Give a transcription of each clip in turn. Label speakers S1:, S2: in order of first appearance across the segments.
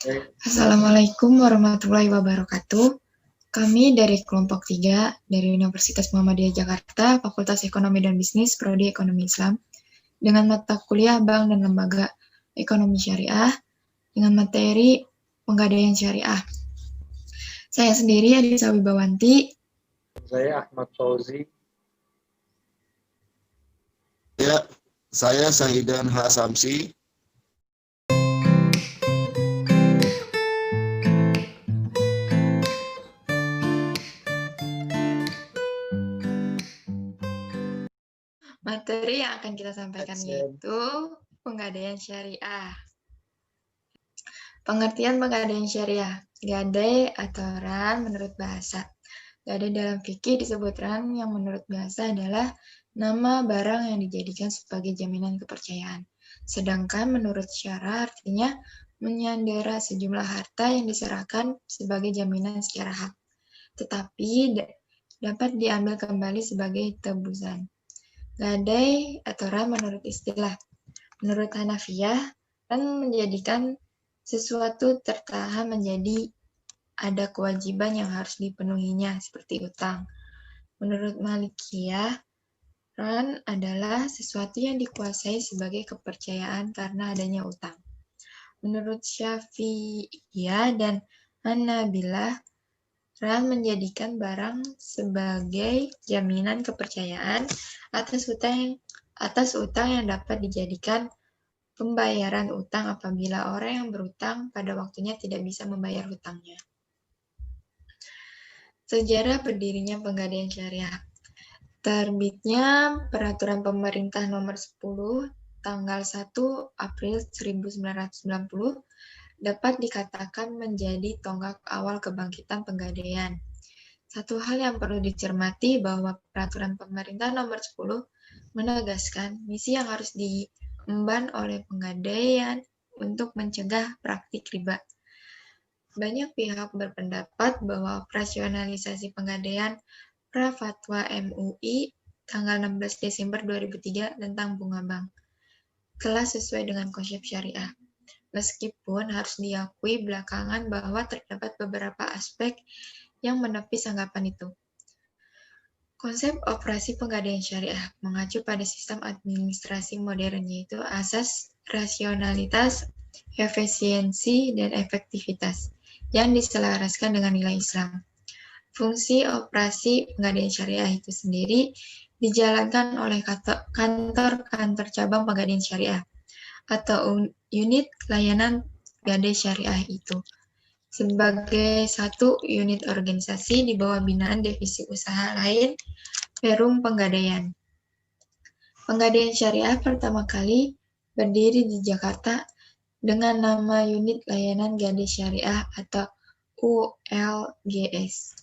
S1: Assalamualaikum warahmatullahi wabarakatuh. Kami dari kelompok 3 dari Universitas Muhammadiyah Jakarta, Fakultas Ekonomi dan Bisnis, Prodi Ekonomi Islam, dengan mata kuliah Bank dan Lembaga Ekonomi Syariah, dengan materi Penggadaian Syariah. Saya sendiri Adisa Wibawanti.
S2: Saya Ahmad Fauzi.
S3: Ya, saya Sahidan Hasamsi.
S1: Materi yang akan kita sampaikan yaitu Penggadaian Syariah. Pengertian penggadaian syariah. Gadai atau ran menurut bahasa. Gadai dalam fikih disebut ran yang menurut bahasa adalah nama barang yang dijadikan sebagai jaminan kepercayaan. Sedangkan menurut syara artinya menyandera sejumlah harta yang diserahkan sebagai jaminan secara hak, tetapi dapat diambil kembali sebagai tebusan. Gadai atau ran menurut istilah. Menurut Hanafiyah, ran menjadikan sesuatu tertahan menjadi ada kewajiban yang harus dipenuhinya, seperti utang. Menurut Malikiyah, ran adalah sesuatu yang dikuasai sebagai kepercayaan karena adanya utang. Menurut Syafi'iyah dan Hanabilah, ran menjadikan barang sebagai jaminan kepercayaan atas utang yang dapat dijadikan pembayaran utang apabila orang yang berutang pada waktunya tidak bisa membayar hutangnya. Sejarah berdirinya Penggadaian Syariah. Terbitnya Peraturan Pemerintah Nomor 10 tanggal 1 April 1990 dapat dikatakan menjadi tonggak awal kebangkitan penggadaian. Satu hal yang perlu dicermati bahwa Peraturan Pemerintah Nomor 10 menegaskan misi yang harus diemban oleh penggadaian untuk mencegah praktik riba. Banyak pihak berpendapat bahwa operasionalisasi penggadaian Pra-Fatwa MUI tanggal 16 Desember 2003 tentang bunga bank telah sesuai dengan konsep syariah. Meskipun harus diakui belakangan bahwa terdapat beberapa aspek yang menepis anggapan itu. Konsep operasi penggadaian syariah mengacu pada sistem administrasi modern, yaitu asas rasionalitas, efisiensi, dan efektivitas yang diselaraskan dengan nilai Islam. Fungsi operasi penggadaian syariah itu sendiri dijalankan oleh kantor-kantor cabang penggadaian syariah atau unit layanan gadai syariah itu sebagai satu unit organisasi di bawah binaan divisi usaha lain Perum Penggadaian. Penggadaian syariah pertama kali berdiri di Jakarta dengan nama Unit Layanan Gadai Syariah atau ULGS.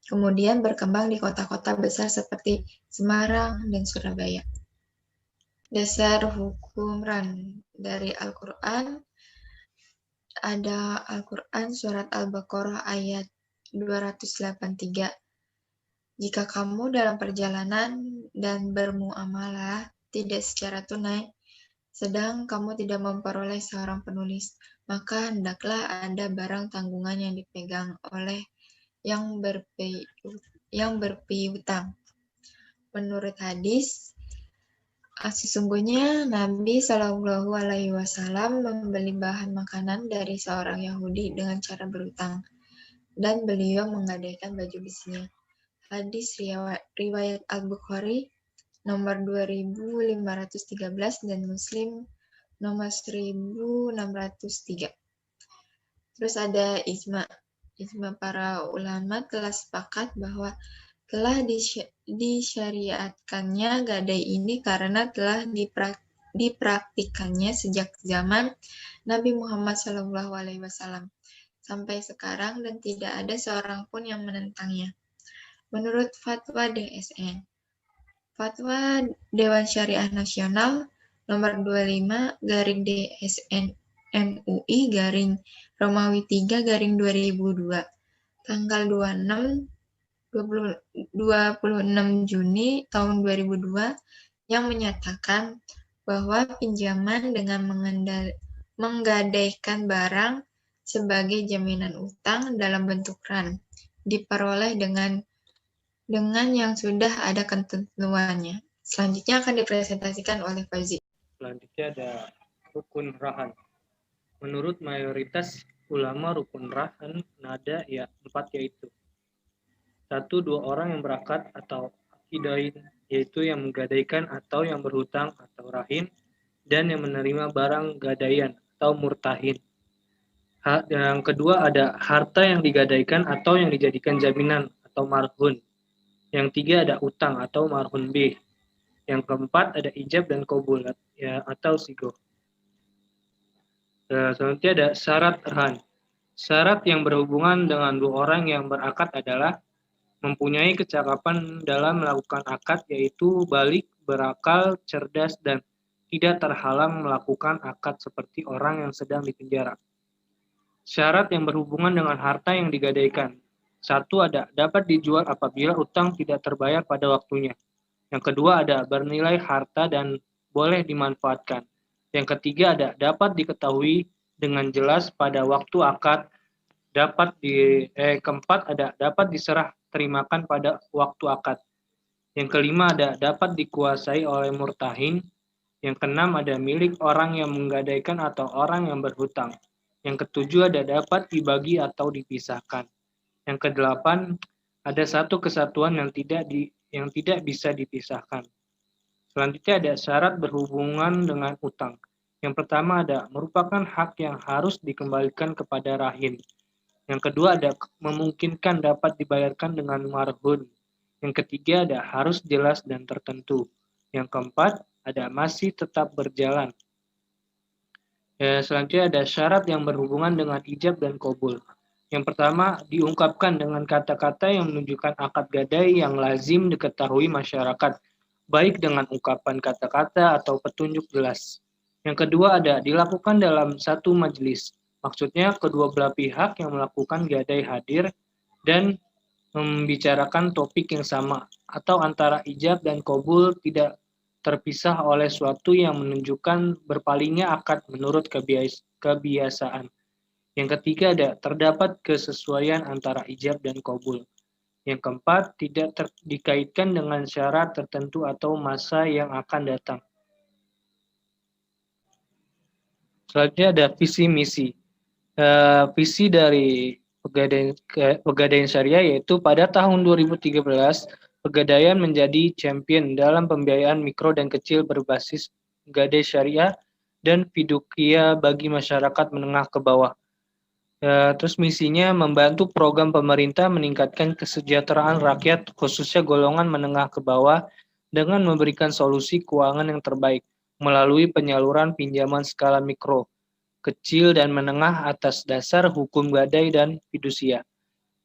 S1: Kemudian berkembang di kota-kota besar seperti Semarang dan Surabaya. Dasar hukum ran dari Al-Quran, ada Al-Quran surat Al-Baqarah ayat 283. Jika kamu dalam perjalanan dan bermuamalah tidak secara tunai, sedang kamu tidak memperoleh seorang penulis, maka hendaklah ada barang tanggungan yang dipegang oleh yang berpiutang. Menurut hadis, sesungguhnya Nabi Shallallahu Alaihi Wasallam membeli bahan makanan dari seorang Yahudi dengan cara berutang, dan beliau menggadaikan baju besinya. Hadis riwayat Al-Bukhari nomor 2513 dan Muslim nomor 1603. Terus ada ijma para ulama telah sepakat bahwa telah disyariatkannya gadai ini karena telah dipraktikannya sejak zaman Nabi Muhammad SAW sampai sekarang dan tidak ada seorang pun yang menentangnya. Menurut Fatwa DSN, Fatwa Dewan Syariah Nasional nomor 25/DSN MUI Romawi 3/2002 tanggal 26 Juni tahun 2002 yang menyatakan bahwa pinjaman dengan menggadaikan barang sebagai jaminan utang dalam bentuk RAN, diperoleh dengan yang sudah ada ketentuannya. Selanjutnya akan dipresentasikan oleh Fauzi.
S2: Selanjutnya ada rukun rahan. Menurut mayoritas ulama rukun rahan nada ya 4, yaitu 1. 2 orang yang berakad atau akidain, yaitu yang menggadaikan atau yang berhutang atau rahim, dan yang menerima barang gadaian atau murtahin. Yang kedua ada harta yang digadaikan atau yang dijadikan jaminan atau marhun. Yang tiga ada utang atau marhun B. Yang keempat ada ijab dan qabul ya, atau sigo. Selanjutnya ada syarat rahan. Syarat yang berhubungan dengan 2 orang yang berakad adalah mempunyai kecakapan dalam melakukan akad, yaitu balik, berakal, cerdas, dan tidak terhalang melakukan akad seperti orang yang sedang dipenjara. Syarat yang berhubungan dengan harta yang digadaikan. 1 ada dapat dijual apabila utang tidak terbayar pada waktunya. Yang kedua ada bernilai harta dan boleh dimanfaatkan. Yang ketiga ada dapat diketahui dengan jelas pada waktu akad. Keempat ada dapat diserah terimakan pada waktu akad. Yang kelima ada dapat dikuasai oleh murtahin. Yang keenam ada milik orang yang menggadaikan atau orang yang berhutang. Yang ketujuh ada dapat dibagi atau dipisahkan. Yang kedelapan ada satu kesatuan yang tidak bisa dipisahkan. Selanjutnya ada syarat berhubungan dengan utang. Yang pertama ada merupakan hak yang harus dikembalikan kepada rahim. Yang kedua ada memungkinkan dapat dibayarkan dengan marhun. Yang ketiga ada harus jelas dan tertentu. Yang keempat ada masih tetap berjalan. Selanjutnya ada syarat yang berhubungan dengan ijab dan qabul. Yang pertama diungkapkan dengan kata-kata yang menunjukkan akad gadai yang lazim diketahui masyarakat, baik dengan ungkapan kata-kata atau petunjuk jelas. Yang kedua ada dilakukan dalam satu majelis. Maksudnya kedua belah pihak yang melakukan gadai hadir dan membicarakan topik yang sama, atau antara ijab dan qabul tidak terpisah oleh suatu yang menunjukkan berpalingnya akad menurut kebiasaan. Yang ketiga ada terdapat kesesuaian antara ijab dan qabul. Yang keempat tidak dikaitkan dengan syarat tertentu atau masa yang akan datang. Selanjutnya ada visi misi. Visi dari Pegadaian Syariah yaitu pada tahun 2013 Pegadaian menjadi champion dalam pembiayaan mikro dan kecil berbasis gadai syariah dan fidukia bagi masyarakat menengah ke bawah. Terus misinya membantu program pemerintah meningkatkan kesejahteraan rakyat khususnya golongan menengah ke bawah dengan memberikan solusi keuangan yang terbaik melalui penyaluran pinjaman skala mikro, kecil dan menengah atas dasar hukum gadai dan fidusia,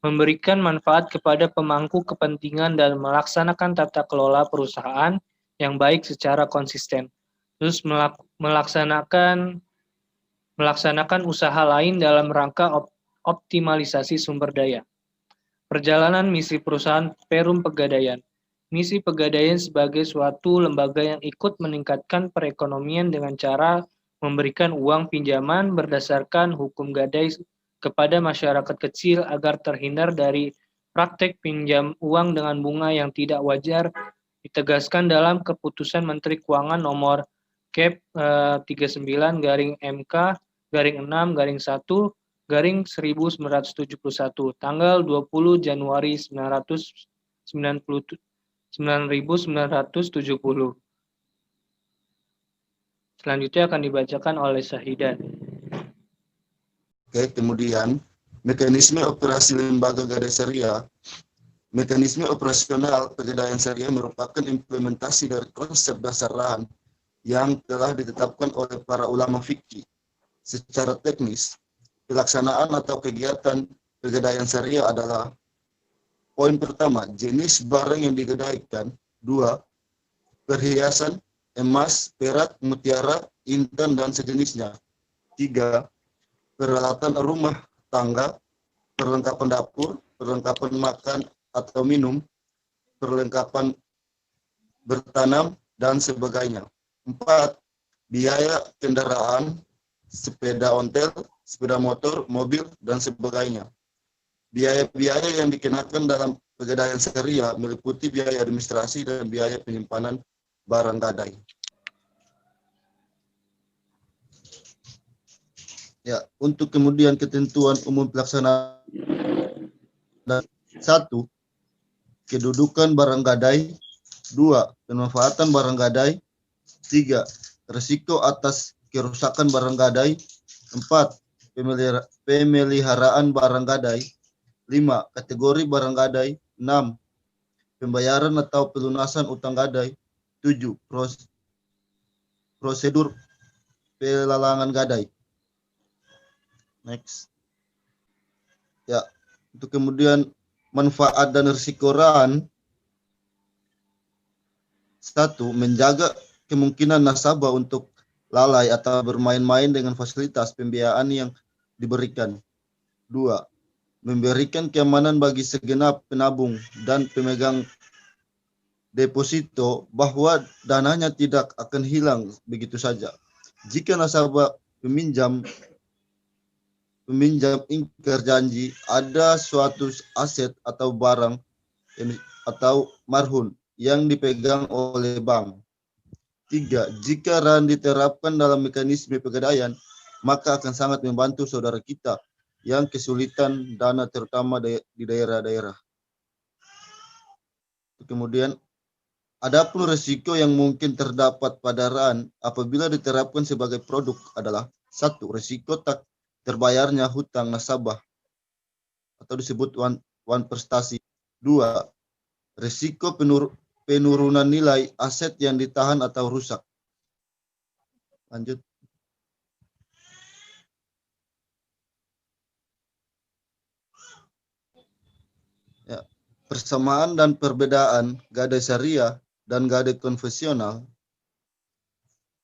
S2: memberikan manfaat kepada pemangku kepentingan dan melaksanakan tata kelola perusahaan yang baik secara konsisten, terus melaksanakan usaha lain dalam rangka optimalisasi sumber daya. Perjalanan misi perusahaan Perum Pegadaian. Misi Pegadaian sebagai suatu lembaga yang ikut meningkatkan perekonomian dengan cara memberikan uang pinjaman berdasarkan hukum gadai kepada masyarakat kecil agar terhindar dari praktek pinjam uang dengan bunga yang tidak wajar, ditegaskan dalam Keputusan Menteri Keuangan nomor Kep 39-6-1-1971 tanggal 20 Januari 1970. Selanjutnya akan dibacakan oleh Syahidan.
S3: Oke, kemudian mekanisme operasi lembaga gadai syariah. Mekanisme operasional Pegadaian Syariah merupakan implementasi dari konsep dasar rahan yang telah ditetapkan oleh para ulama fikih. Secara teknis, pelaksanaan atau kegiatan Pegadaian Syariah adalah: poin pertama, jenis barang yang digadaikan. 2, perhiasan, emas, perak, mutiara, intan, dan sejenisnya. 3, peralatan rumah tangga, perlengkapan dapur, perlengkapan makan atau minum, perlengkapan bertanam, dan sebagainya. 4, biaya kendaraan, sepeda ontel, sepeda motor, mobil, dan sebagainya. Biaya-biaya yang dikenakan dalam pegadaian syariah meliputi biaya administrasi dan biaya penyimpanan barang gadai. Ya, untuk kemudian ketentuan umum pelaksanaan. 1. Kedudukan barang gadai. 2. Pemanfaatan barang gadai. 3. Risiko atas kerusakan barang gadai. 4. Pemeliharaan barang gadai. 5. Kategori barang gadai. 6. Pembayaran atau pelunasan utang gadai. 7. Prosedur pelelangan gadai. Next. Ya, untuk kemudian manfaat dan risiko RAN. 1. Menjaga kemungkinan nasabah untuk lalai atau bermain-main dengan fasilitas pembiayaan yang diberikan. 2. Memberikan keamanan bagi segenap penabung dan pemegang deposito bahwa dananya tidak akan hilang begitu saja. Jika nasabah peminjam ingkar janji, ada suatu aset atau barang atau marhun yang dipegang oleh bank. 3. Jika RAN diterapkan dalam mekanisme pegadaian, maka akan sangat membantu saudara kita yang kesulitan dana terutama di daerah-daerah. Kemudian, adapun risiko yang mungkin terdapat pada RAN apabila diterapkan sebagai produk adalah 1. Risiko tak terbayarnya hutang nasabah atau disebut wan prestasi. 2. Risiko penurunan nilai aset yang ditahan atau rusak. Lanjut. Ya. Persamaan dan perbedaan gadai syariah dan gadai konvensional.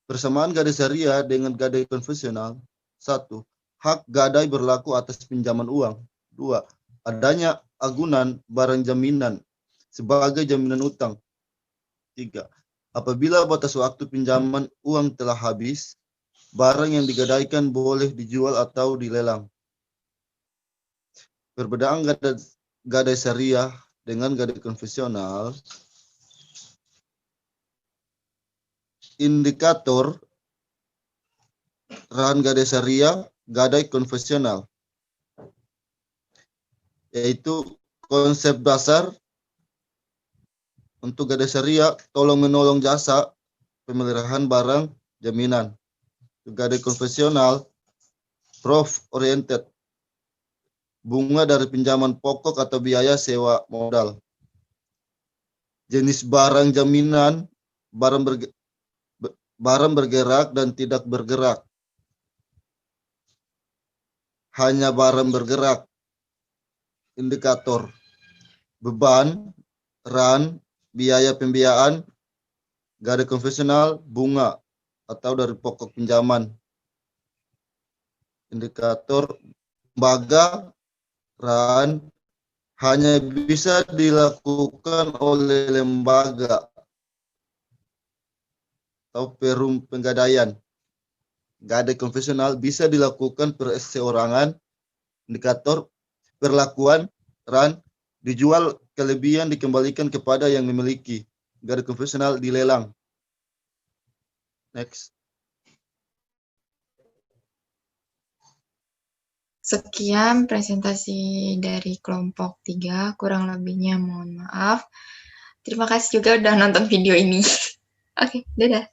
S3: Persamaan gadai syariah dengan gadai konvensional. 1. Hak gadai berlaku atas pinjaman uang. 2. Adanya agunan barang jaminan sebagai jaminan utang. 3. Apabila batas waktu pinjaman uang telah habis, barang yang digadaikan boleh dijual atau dilelang. Perbedaan gadai syariah dengan gadai konvensional. Indikator RAN gadai syariah, gadai konvensional, yaitu konsep dasar untuk gadai syariah, tolong-menolong jasa, pemeliharaan barang, jaminan. Untuk gadai konvensional, profit oriented, bunga dari pinjaman pokok atau biaya sewa modal. Jenis barang jaminan, barang bergerak dan tidak bergerak. Hanya barang bergerak. Indikator beban, RAN, biaya pembiayaan, gadai konvensional, bunga atau dari pokok pinjaman. Indikator lembaga, RAN, hanya bisa dilakukan oleh lembaga atau perum penggadaian. Gadai konvensional bisa dilakukan perseorangan. Indikator perlakuan RAN, dijual kelebihan dikembalikan kepada yang memiliki. Gadai konvensional dilelang. Next.
S1: Sekian presentasi dari kelompok 3, kurang lebihnya mohon maaf. Terima kasih juga udah nonton video ini. Oke, dadah.